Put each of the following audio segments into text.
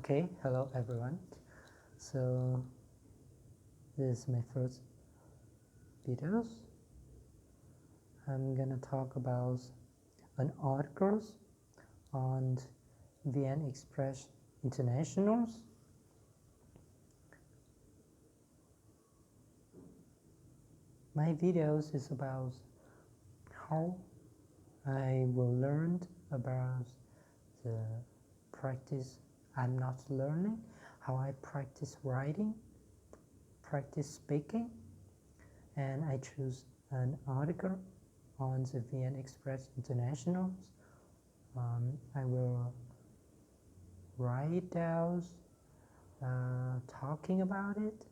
Okay, hello everyone. So this is my first videos. I'm gonna talk about an article on vnexpress internationals. My videos is about how I will learn about the practice I'm not learning, how I practice writing, practice speaking, and I choose an article on the vnexpress internationals. I will write down talking about it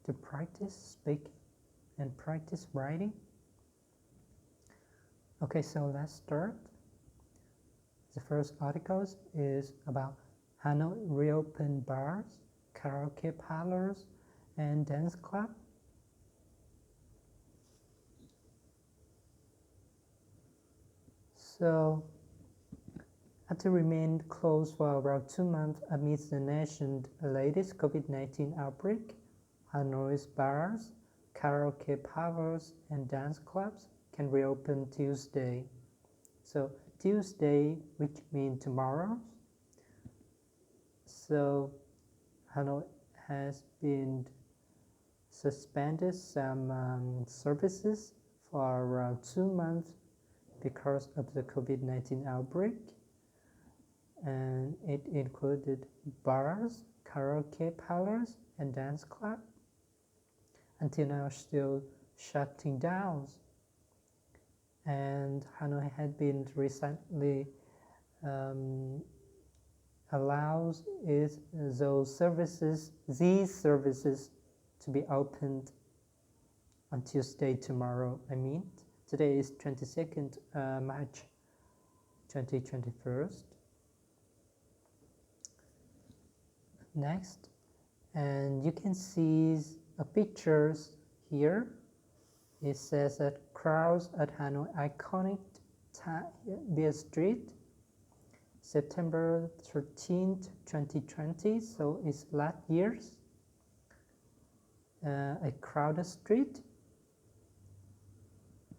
to practice speaking and practice writing. Okay, so let's start. The first article is about Hanoi reopened bars, karaoke parlors, and dance club. So, after remained closed for around 2 months amidst the nation's latest COVID-19 outbreak, Hanoi's bars, karaoke parlors, and dance clubs can reopen Tuesday. So Tuesday, which means tomorrow. So Hanoi has been suspended some services for around 2 months because of the COVID-19 outbreak, and it included bars, karaoke parlors, and dance club. Until now, still shutting down. And Hanoi had been recently allows these services to be opened on Tuesday, tomorrow. Today is 22nd March 2021. Next, and you can see pictures here. It says that crowds at Hanoi iconic Beer Street, September 13th, 2020, so it's last year's. A crowded street.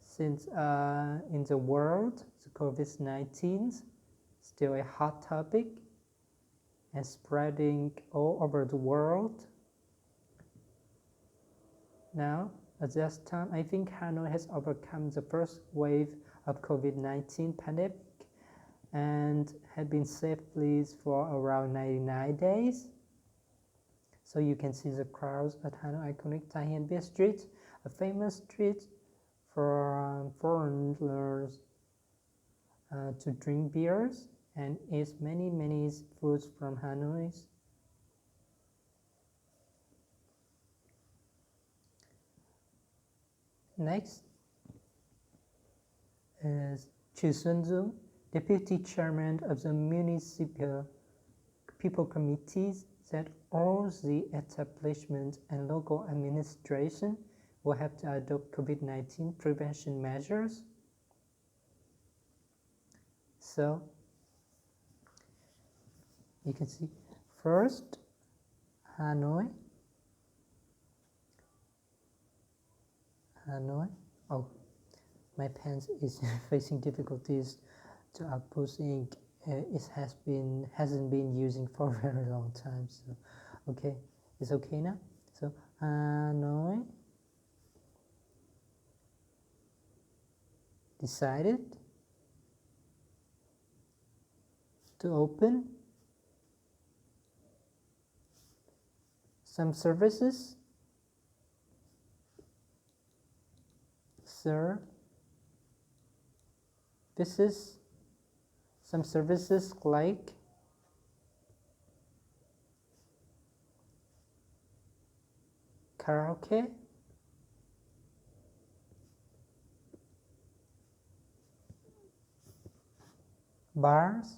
Since in the world, the COVID-19 still a hot topic and spreading all over the world. Now, at this time, I think Hanoi has overcome the first wave of COVID-19 pandemic and had been safely for around 99 days. So you can see the crowds at Hanoi iconic Thai Hien Beer Street, a famous street for foreigners to drink beers and eat many foods from Hanoi. Next is Chu Sun-Zung, Deputy Chairman of the Municipal People Committees, said all the establishments and local administration will have to adopt COVID-19 prevention measures. So you can see first Hanoi. Oh, my pen is facing difficulties to output ink. It hasn't been using for a very long time. So okay, it's okay now. So Hanoi decided to open some services. Some services like karaoke, bars,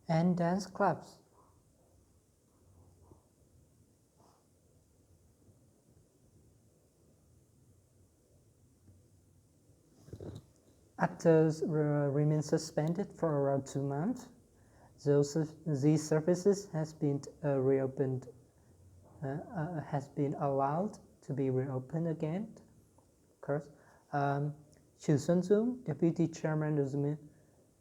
and dance clubs. Actors remain suspended for around 2 months. These services has been reopened, has been allowed to be reopened again. Of course, Chu Sun-zoom, Deputy Chairman of the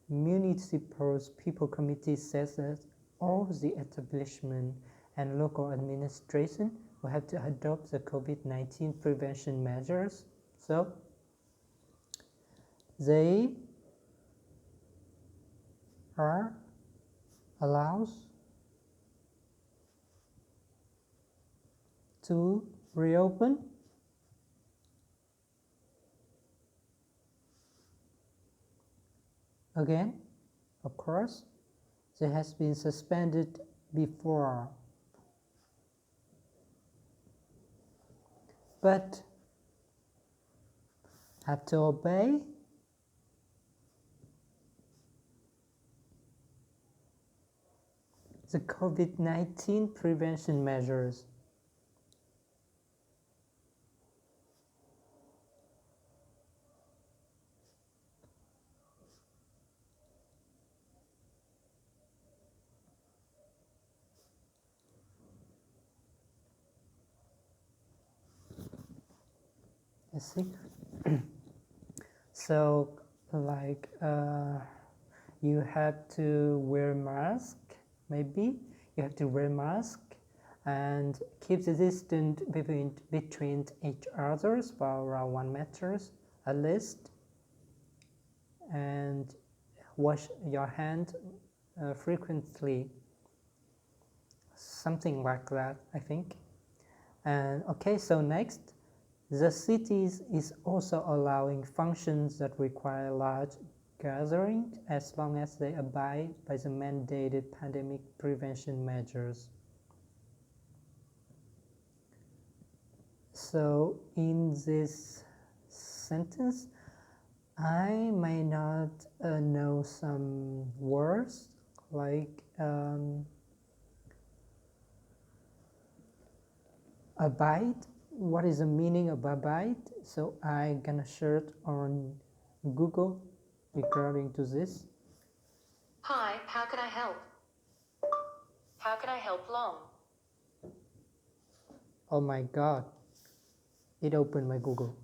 Municipal People Committee, says that all the establishment and local administration will have to adopt the COVID-19 prevention measures. So they are allowed to reopen again. Of course, they has been suspended before, but have to obey the COVID-19 prevention measures. You see? So like you have to wear mask, maybe you have to wear mask and keep the distance between each others for around 1 meter at least, and wash your hand frequently, something like that, I think. And okay, so next, the cities is also allowing functions that require large gathering as long as they abide by the mandated pandemic prevention measures. So in this sentence, I may not know some words like abide. What is the meaning of abide? So I gonna search on Google regarding to this. Hi, how can I help? How can I help Long? Oh my god, it opened my Google.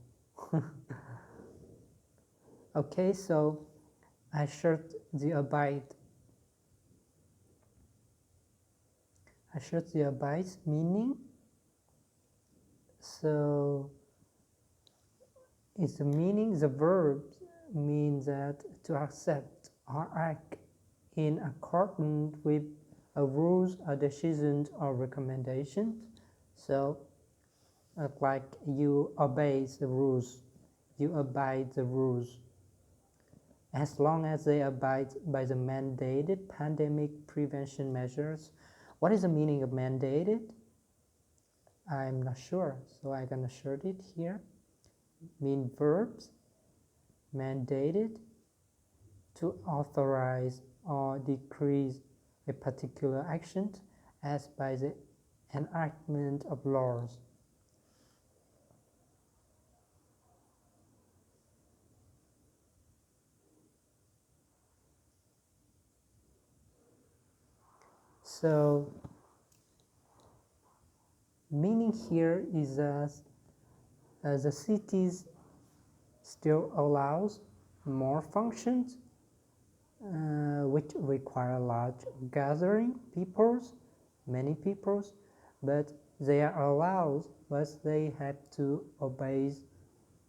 Okay, so I searched the abide. I searched the abide meaning. So it's the meaning, the verb means that to accept or act in accordance with a rules, a decisions, or recommendations. So like you obey the rules, you abide the rules. As long as they abide by the mandated pandemic prevention measures. What is the meaning of mandated? I'm not sure, so I'm gonna search it here. Mean verbs, mandated, to authorize or decrease a particular action as by the enactment of laws. So meaning here is that the cities still allows more functions which require large gathering many peoples, but they are allowed, but they have to obey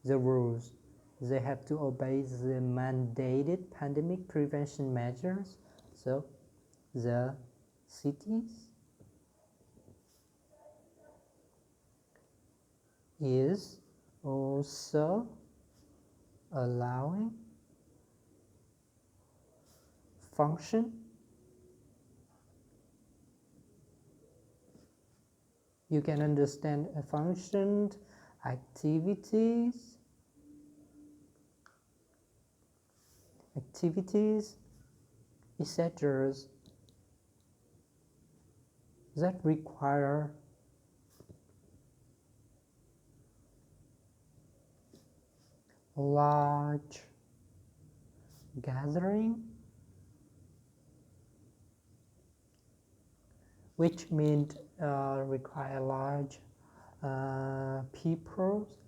the rules. They have to obey the mandated pandemic prevention measures. So the cities is also allowing function. You can understand a function, activities, etc. that require large gathering, which means require large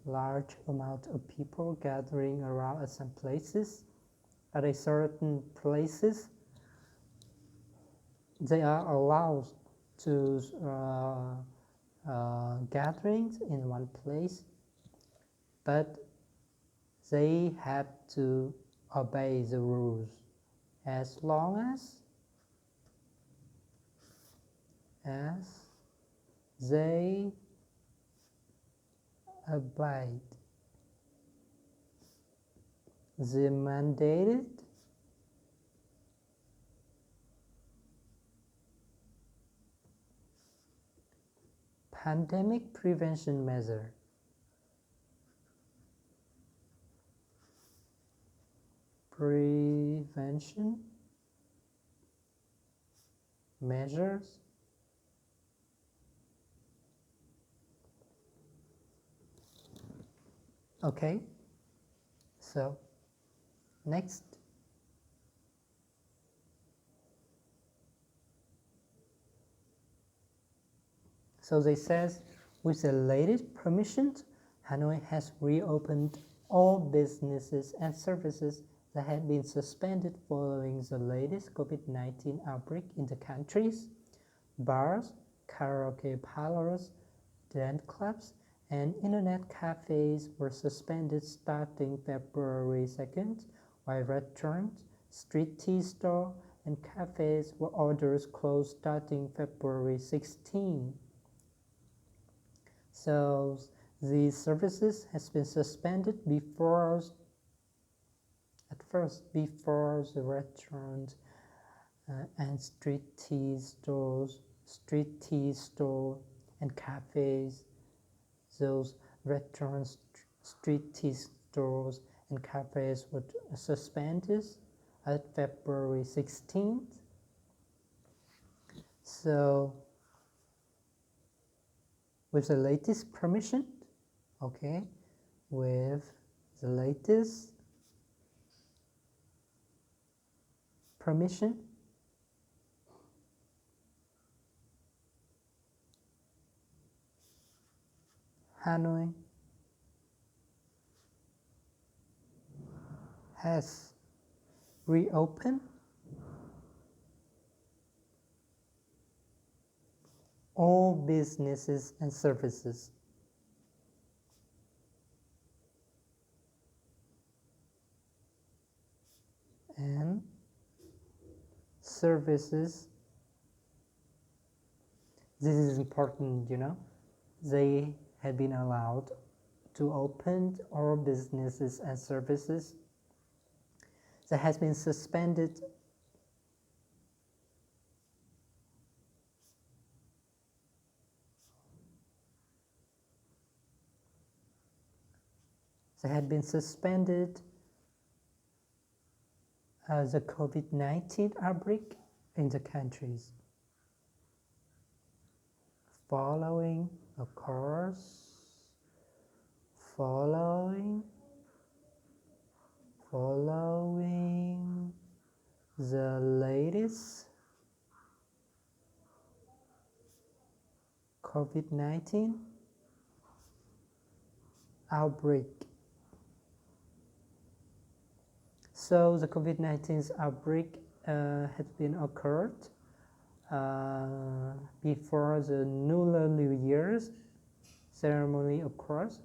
large amount of people gathering around at some places. At a certain places, they are allowed to gatherings in one place, but they have to obey the rules as long as they obeyed the mandated pandemic prevention measure. Prevention measures. Okay, so next. So they says, with the latest permissions, Hanoi has reopened all businesses and services that had been suspended following the latest COVID-19 outbreak in the countries. Bars, karaoke parlors, dance clubs, and internet cafes were suspended starting February 2nd, while restaurants, street tea stores, and cafes were ordered closed starting February 16. So these services has been suspended before the restaurant and street tea store and cafes. Those restaurants, street tea stores and cafes were suspended at February 16th. So with the latest permission, okay, with the latest permission, Hanoi has reopened all businesses and services. And services, this is important, they have been allowed to open all businesses and services that has been suspended the COVID-19 outbreak in the countries. Following the latest COVID-19 outbreak. So the COVID-19 outbreak had been occurred before the Lunar New Year's ceremony occurs,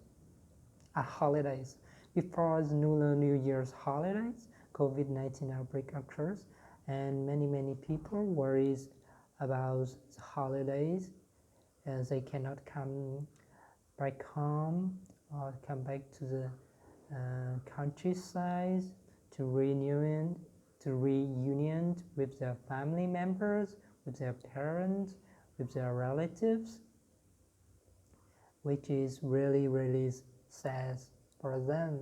holidays. Before the Lunar New Year's holidays, COVID-19 outbreak occurs, and many people worries about the holidays as they cannot come back home or come back to the countryside to reunion with their family members, with their parents, with their relatives, which is really sad for them.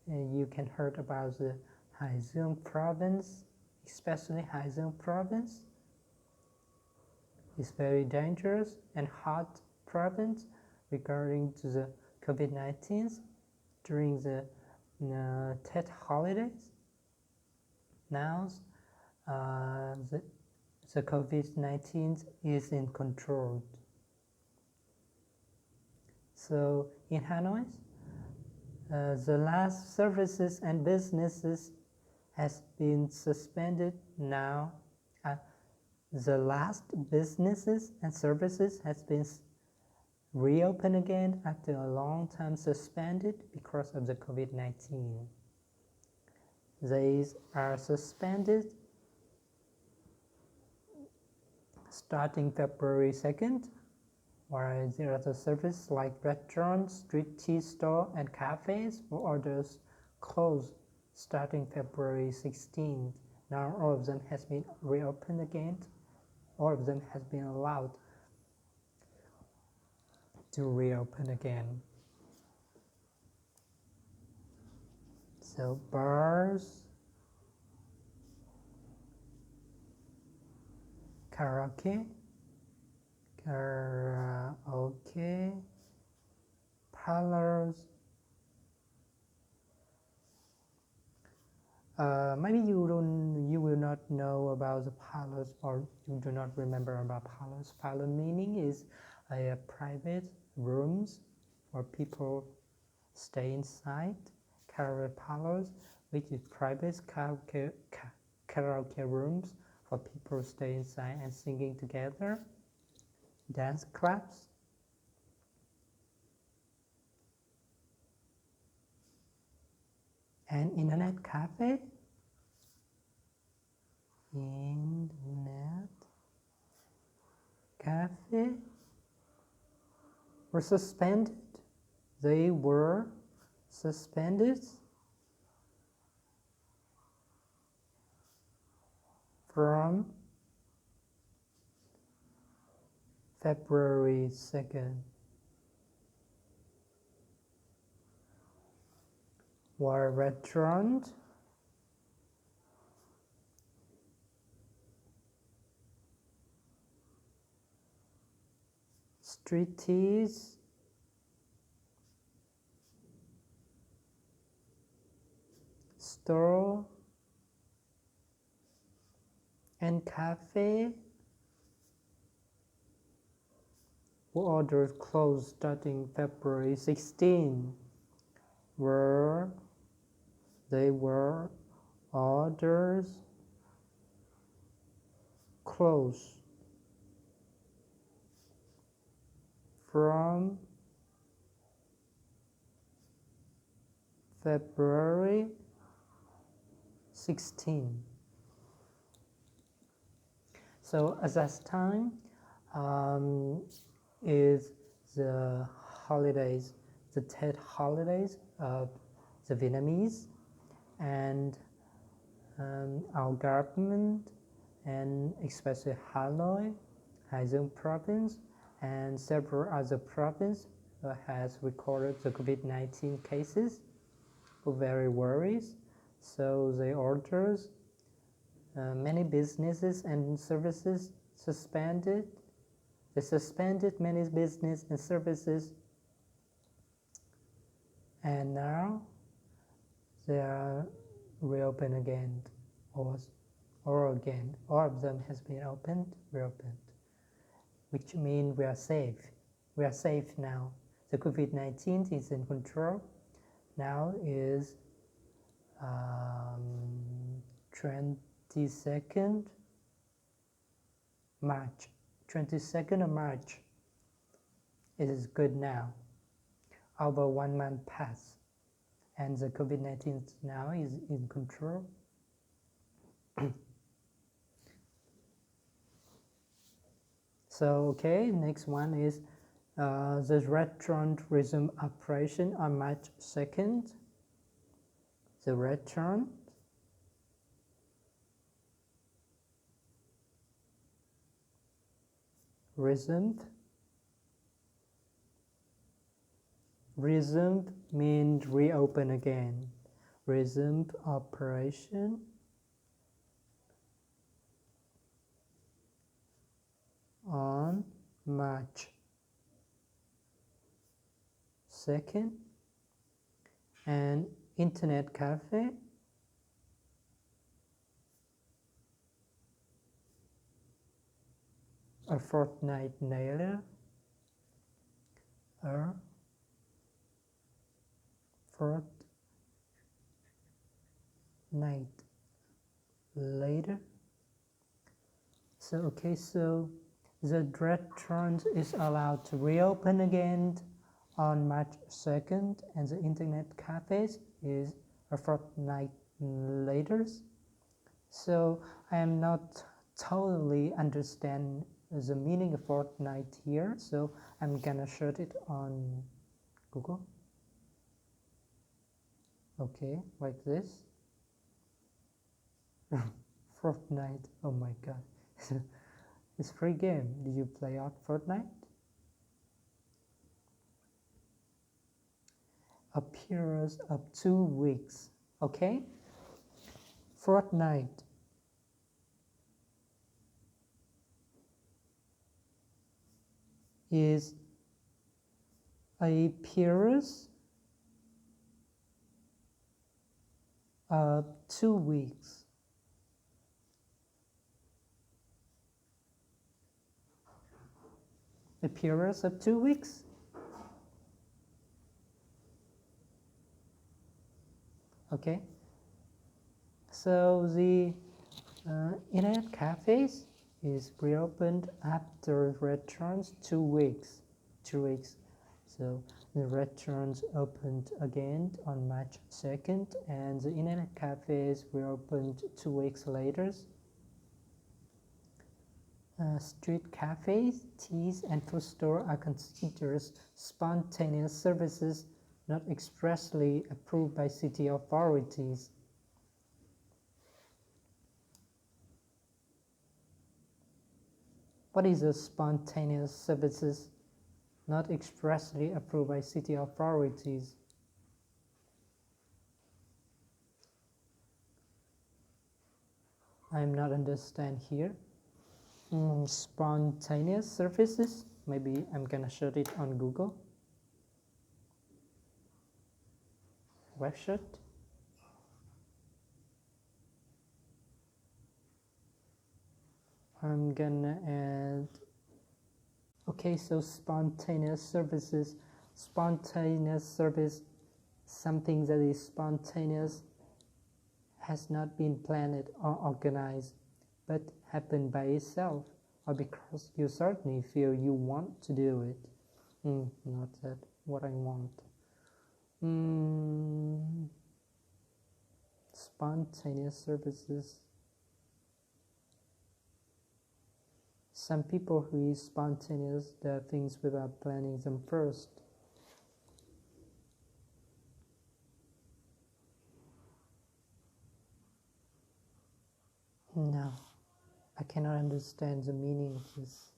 You can heard about the Haizong province, especially Haizong province. It's very dangerous and hot province regarding to the COVID-19 during the Tet holidays. now the COVID-19 is in control. So in Hanoi, the last services and businesses has been suspended now. The last businesses and services has been reopened again after a long time suspended because of the COVID-19. These are suspended starting February 2nd, while there are the services like restaurants, street tea store, and cafes for others closed starting February 16th. Now all of them has been reopened again. All of them has been allowed to reopen again. So bars, karaoke, parlors. Maybe you will not know about the parlors, or you do not remember about parlors. Parlor meaning is private rooms for people stay inside. Karaoke parlors, which is private karaoke rooms for people stay inside and singing together. Dance clubs. And internet cafe. Internet cafe were suspended. They were suspended from February 2nd. While restaurant, street teas, store, and cafe were ordered closed starting February 16, where they were orders closed from February 16. So at that time is the holidays, the Tet holidays of the Vietnamese, and our government, and especially Hanoi, Hai Dung province, and several other provinces has recorded the COVID-19 cases. Were very worried, so they orders many businesses and services suspended. They suspended many business and services, and now they are reopened again, or again. All of them has been reopened, which means we are safe. We are safe now. The COVID-19 is in control. Now is 22nd March. 22nd of March. It is good now. Over 1 month passed, and the COVID-19 now is in control. So, okay, next one is the restaurant resumed operation on March 2nd. The restaurant resumed. Resumed means reopen again. Resumed operation on March 2nd, and internet cafe a fortnight later, a fortnight later. So okay, so the restaurant is allowed to reopen again on March 2nd, and the internet cafes is a fortnight later. So I am not totally understand the meaning of fortnight here, so I'm gonna search it on Google. Okay, like this. Fortnite, oh my god. It's free game. Did you play out Fortnite? A period of 2 weeks. Okay? Fortnite is a period of 2 weeks. A period of 2 weeks? Okay. So the internet cafes is reopened after restaurants 2 weeks. 2 weeks. So the restaurants opened again on March 2nd, and the internet cafes reopened 2 weeks later. Street cafes, teas, and food stores are considered spontaneous services not expressly approved by city authorities. What is a spontaneous services not expressly approved by city authorities? I'm not understand here. Spontaneous services, maybe I'm gonna search it on Google website. I'm gonna add, okay, so spontaneous services, spontaneous service, something that is spontaneous, has not been planned or organized, but happened by itself, or because you certainly feel you want to do it. Not that what I want. Spontaneous services. Some people who is spontaneous, do things without planning them first. No, I cannot understand the meaning of this.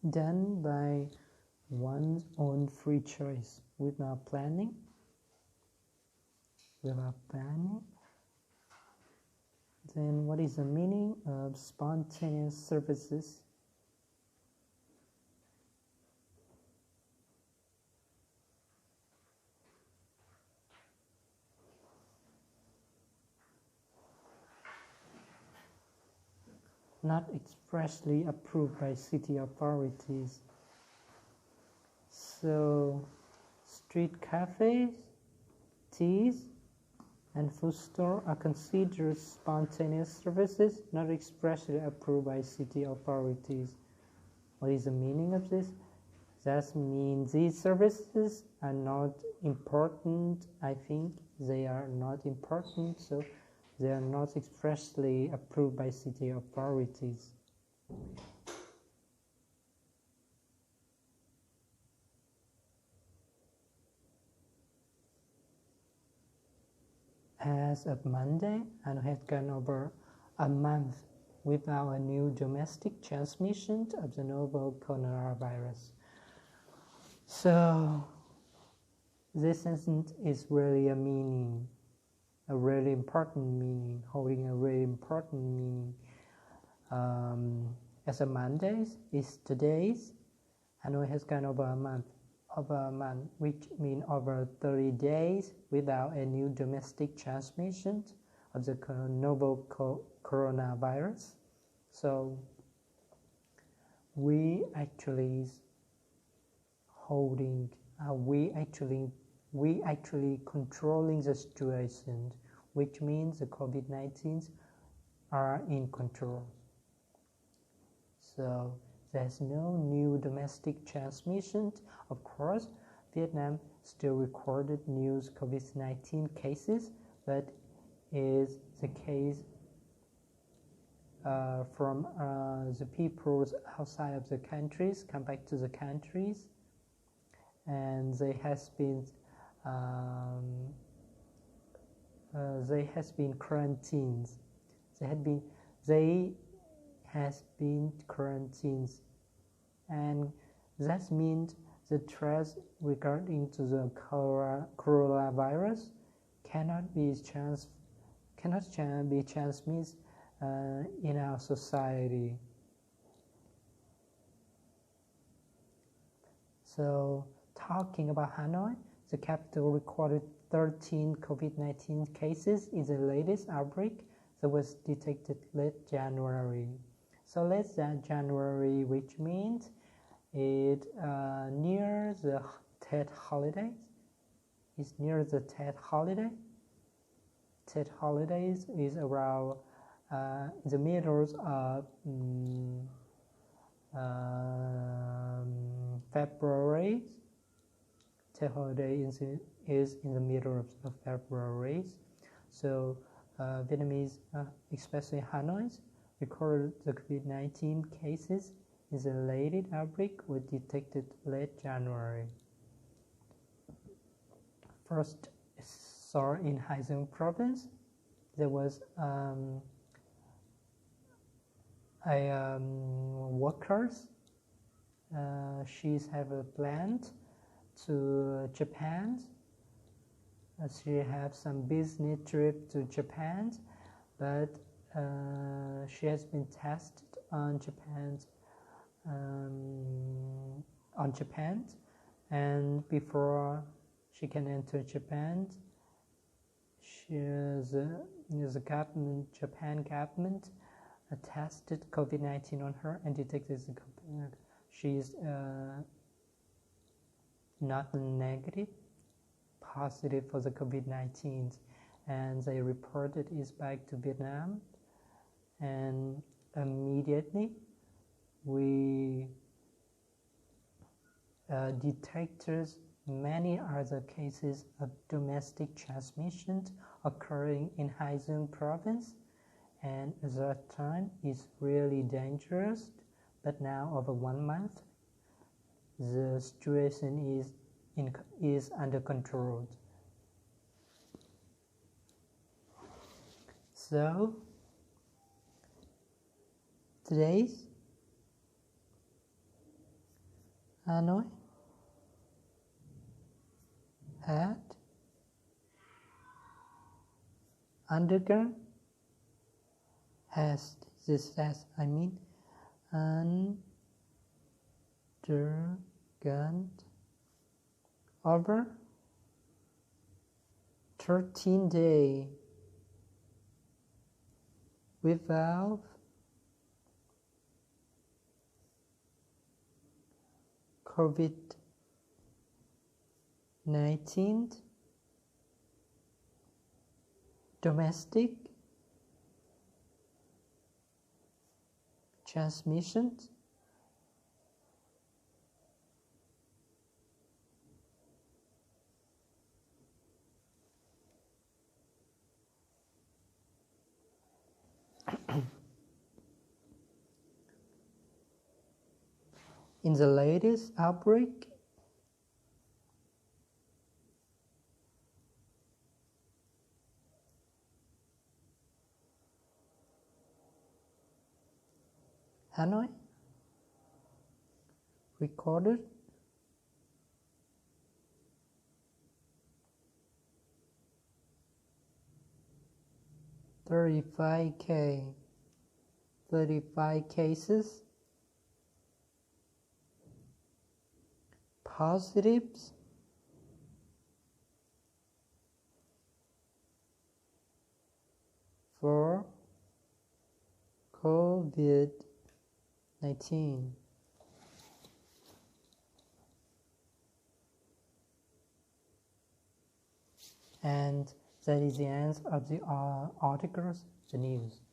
Done by one's own free choice, without planning. Then what is the meaning of spontaneous services? Not expressly approved by city authorities. So, street cafes, teas, and food stores are considered spontaneous services not expressly approved by city authorities. What is the meaning of this? That means these services are not important. I think they are not important, so they are not expressly approved by city authorities. As of Monday, Hanoi had gone over a month without a new domestic transmission of the novel coronavirus. So this isn't really a meaning. a really important meaning, holding a really important meaning. As a Monday is today's, Hanoi has gone over a month, which means over 30 days without a new domestic transmission of the novel coronavirus. So we actually holding, we actually controlling the situation, which means the COVID-19 are in control. So there's no new domestic transmission. Of course, Vietnam still recorded new COVID-19 cases, but is the case from the people outside of the countries come back to the countries, and they has been quarantines. They has been quarantines, and that means the threat regarding to the coronavirus cannot be transmitted in our society. So talking about Hanoi, the capital recorded 13 COVID-19 cases in the latest outbreak that was detected late January. So late January, which means it near the Tet holidays. It's near the Tet holiday. Tet holidays is around in the middle of February. Tet holiday is in the middle of February. So Vietnamese, especially Hanoi, recorded the COVID-19 cases in the latest outbreak was detected late January. First, saw in Hai Dung province, there was workers. She's have a plant to Japan. She have some business trip to Japan, but she has been tested on Japan, and before she can enter Japan, the government, Japan government, tested COVID-19 on her and detected she's not negative, positive for the COVID-19, and they reported is back to Vietnam, and immediately we detected many other cases of domestic transmission occurring in Hai Dung province, and at that time is really dangerous. But now, over 1 month, the situation is under control. So today's Hanoi had undergone undergone over 13 days without COVID-19 domestic transmissions. In the latest outbreak, Hanoi recorded 35 cases. Positives for COVID-19. And that is the end of the articles, the news.